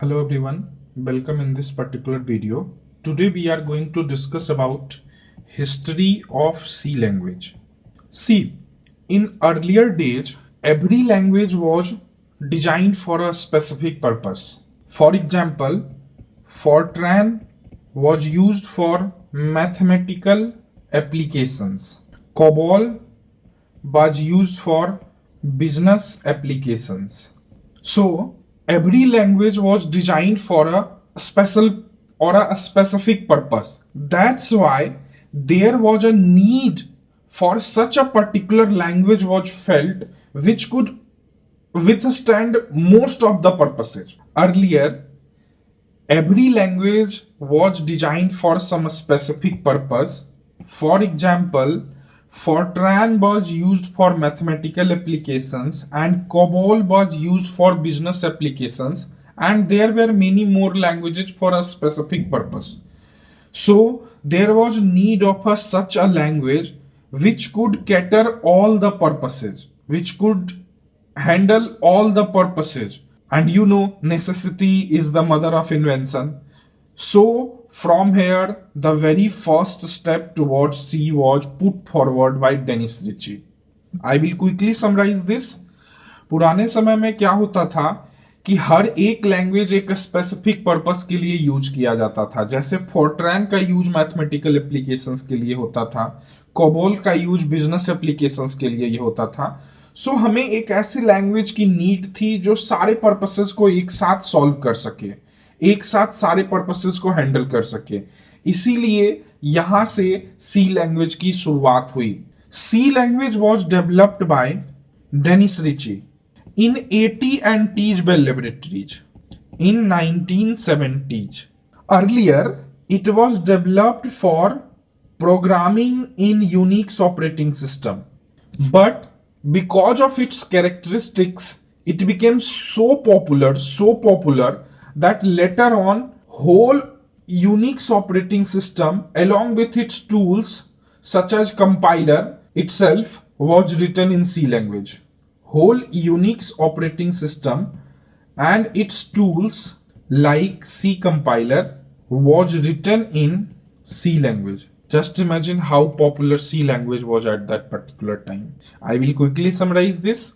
Hello everyone, welcome in this particular video. Today we are going to discuss about history of C language. See, in earlier days, every language was designed for a specific purpose. For example, Fortran was used for mathematical applications. COBOL was used for business applications. So every language was designed for a special or a specific purpose. That's why there was a need for such a particular language was felt which could withstand most of the purposes. Earlier, every language was designed for some specific purpose. For example, Fortran was used for mathematical applications and COBOL was used for business applications, and there were many more languages for a specific purpose. So there was need of such a language which could cater all the purposes, which could handle all the purposes. And necessity is the mother of invention. So from here, the very first step towards C was put forward by Dennis Ritchie. I will quickly summarize this. पुराने समय में क्या होता था कि हर एक language एक specific purpose के लिए यूज किया जाता था. जैसे फोर्ट्रैन का यूज मैथमेटिकल एप्लीकेशंस के लिए होता था, कोबोल का यूज बिजनेस एप्लीकेशंस के लिए ये होता था. सो हमें एक ऐसी लैंग्वेज की नीड थी जो सारे पर्पसेस को एक साथ सॉल्व कर सके, एक साथ सारे पर्पसेस को हैंडल कर सके. इसीलिए यहां से सी लैंग्वेज की शुरुआत हुई. C language was developed by Dennis Ritchie in 80 and Teach Bell Laboratories in 1970s. Earlier, it was developed for programming in Unix operating system. But because of its characteristics, it became so popular that later on, whole Unix operating system along with its tools such as compiler itself was written in C language. Whole Unix operating system and its tools like C compiler was written in C language. Just imagine how popular C language was at that particular time. I will quickly summarize this.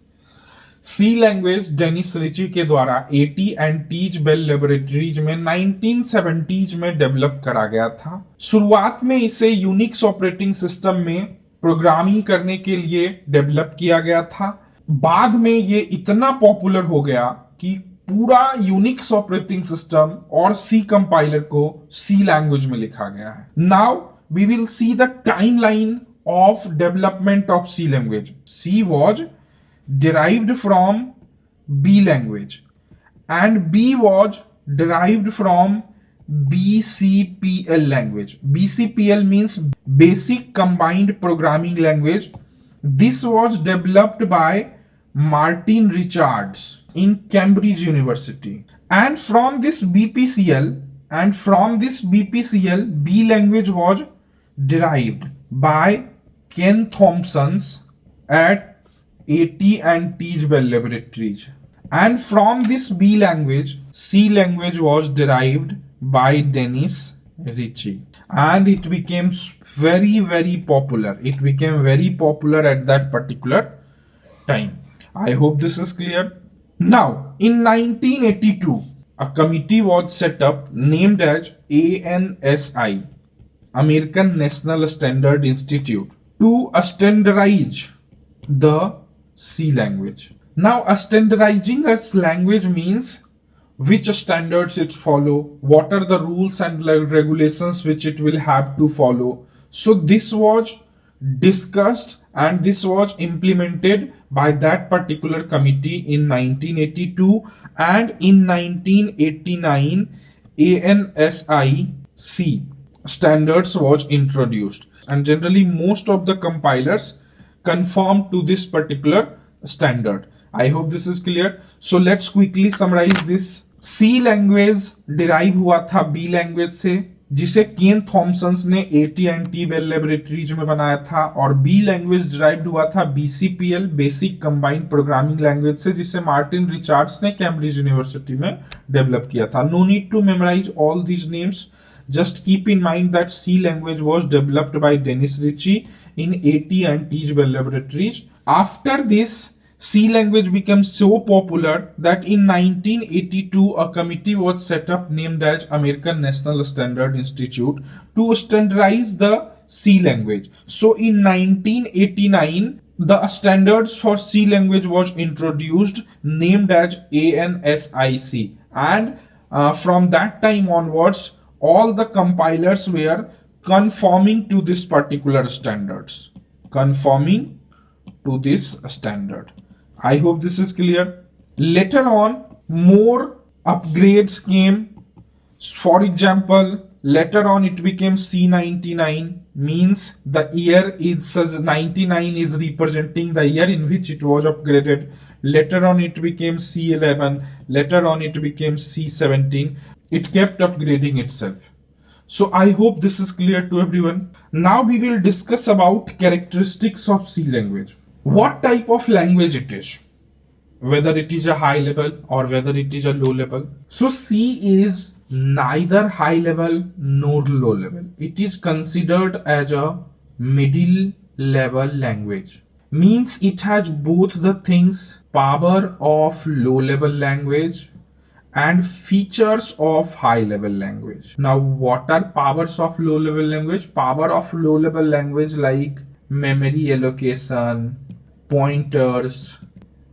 C language Dennis Ritchie के द्वारा 80 and teach bell laboratories में 1970s में develop करा गया था. शुरुआत में इसे यूनिक्स ऑपरेटिंग सिस्टम में प्रोग्रामिंग करने के लिए डेवलप किया गया था. बाद में ये इतना पॉपुलर हो गया कि पूरा यूनिक्स ऑपरेटिंग सिस्टम और सी कंपाइलर को सी लैंग्वेज में लिखा गया है. Now we will see the timeline of development of C language. C was derived from B language and B was derived from BCPL language. BCPL means Basic Combined Programming Language. This was developed by Martin Richards in Cambridge University. And from this BPCL, B language was derived by Ken Thompson's at 80 and Teach Bell Laboratories. And from this B language, C language was derived by Dennis Ritchie. And it became very popular. It became very popular at that particular time. I hope this is clear. Now, in 1982, a committee was set up named as ANSI, American National Standard Institute, to standardize the C language. Now, standardizing a language means which standards it follow, what are the rules and regulations which it will have to follow. So this was discussed and this was implemented by that particular committee in 1982, and in 1989 ANSI-C standards was introduced, and generally most of the compilers conform to this particular standard. I hope this is clear. So let's quickly summarize this. C language derive हुआ था B language से. जिसे केन Thompson ने AT&T bell laboratories में बनाया था, और B language derived हुआ था BCPL, basic combined programming language से, जिसे मार्टिन रिचार्ड्स ने कैम्ब्रिज यूनिवर्सिटी में डेवलप किया था. No need to memorize all these names. Just keep in mind that C language was developed by Dennis Ritchie in AT&T's Bell Laboratories. After this, C language became so popular that in 1982 a committee was set up named as American National Standard Institute to standardize the C language. So in 1989 the standards for C language was introduced, named as ANSIC, and from that time onwards all the compilers were conforming to this particular standards, conforming to this standard. I hope this is clear. Later on more upgrades came. For example, later on it became C99, means the year is 99 is representing the year in which it was upgraded. Later on it became C11, later on it became C17. It kept upgrading itself. So I hope this is clear to everyone. Now we will discuss about characteristics of C language. What type of language it is, whether it is a high level or whether it is a low level. So C is neither high level nor low level. It is considered as a middle level language. Means it has both the things, power of low level language and features of high level language. Now what are powers of low level language? Power of low level language like memory allocation, pointers.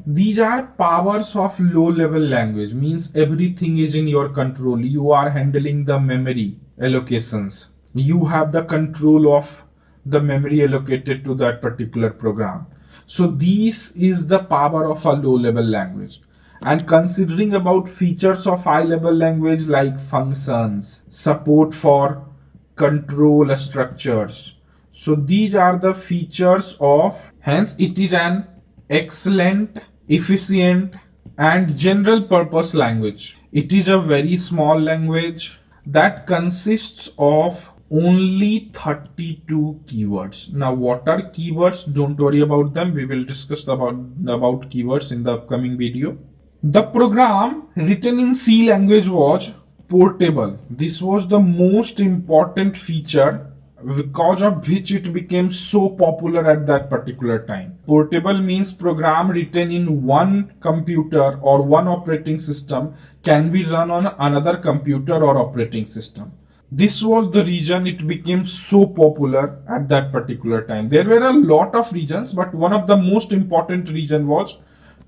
These are powers of low level language. Means everything is in your control. You are handling the memory allocations. You have the control of the memory allocated to that particular program. So this is the power of a low level language. And considering about features of high level language like functions, support for control structures. So these are the features of, hence it is an excellent, efficient and general purpose language. It is a very small language that consists of only 32 keywords. Now what are keywords? Don't worry about them. We will discuss about keywords in the upcoming video. The program written in C language was portable. This was the most important feature because of which it became so popular at that particular time. Portable means program written in one computer or one operating system can be run on another computer or operating system. This was the reason it became so popular at that particular time. There were a lot of reasons, but one of the most important reason was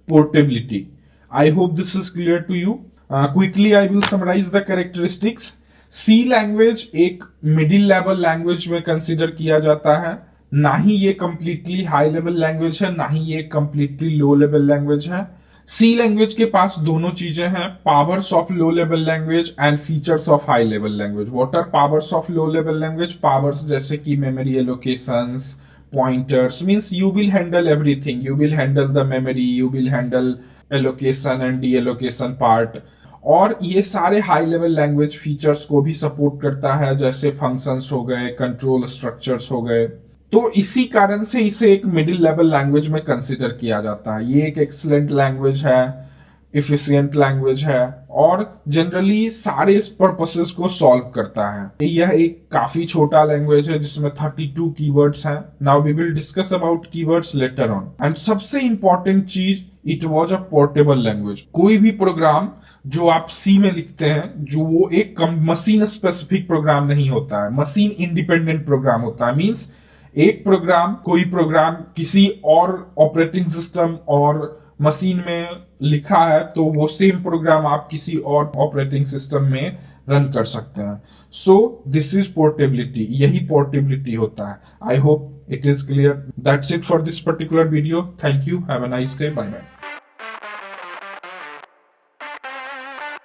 portability. I hope this is clear to you. Quickly I will summarize the characteristics. C language एक middle level language में consider किया जाता है. ना ही ये completely high level language है, ना ही ये completely low level language है. C language के पास दोनों चीजें हैं, powers of low level language and features of high level language. What are powers of low level language? Powers जैसे कि memory allocations, pointers, means you will handle everything. You will handle the memory, you will handle allocation and D allocation part, और ये सारे high level language features को भी support करता है, जैसे फंक्शंस हो गए, कंट्रोल स्ट्रक्चर्स हो गए. तो इसी कारण से इसे एक मिडिल लेवल लैंग्वेज में कंसिडर किया जाता है. ये एक एक्सीलेंट लैंग्वेज है, इफिशिएंट लैंग्वेज है और जनरली सारे पर्पसेस को सॉल्व करता है. यह एक काफी छोटा लैंग्वेज है जिसमें 32 कीवर्ड्स हैं. Now we will discuss about keywords later on. And सबसे इंपॉर्टेंट चीज, it was a portable language. कोई भी प्रोग्राम जो आप सी में लिखते हैं, जो वो एक मशीन स्पेसिफिक प्रोग्राम नहीं होता है, मशीन इंडिपेंडेंट प्रोग्राम होता है. मीन्स एक प्रोग्राम, कोई प्रोग्राम किसी और ऑपरेटिंग सिस्टम और मशीन में लिखा है तो वो सेम प्रोग्राम आप किसी और ऑपरेटिंग सिस्टम में रन कर सकते हैं. So this is portability. यही पोर्टेबिलिटी होता है. I hope it is clear. That's it for this particular video. Thank you. Have a nice day. Bye bye.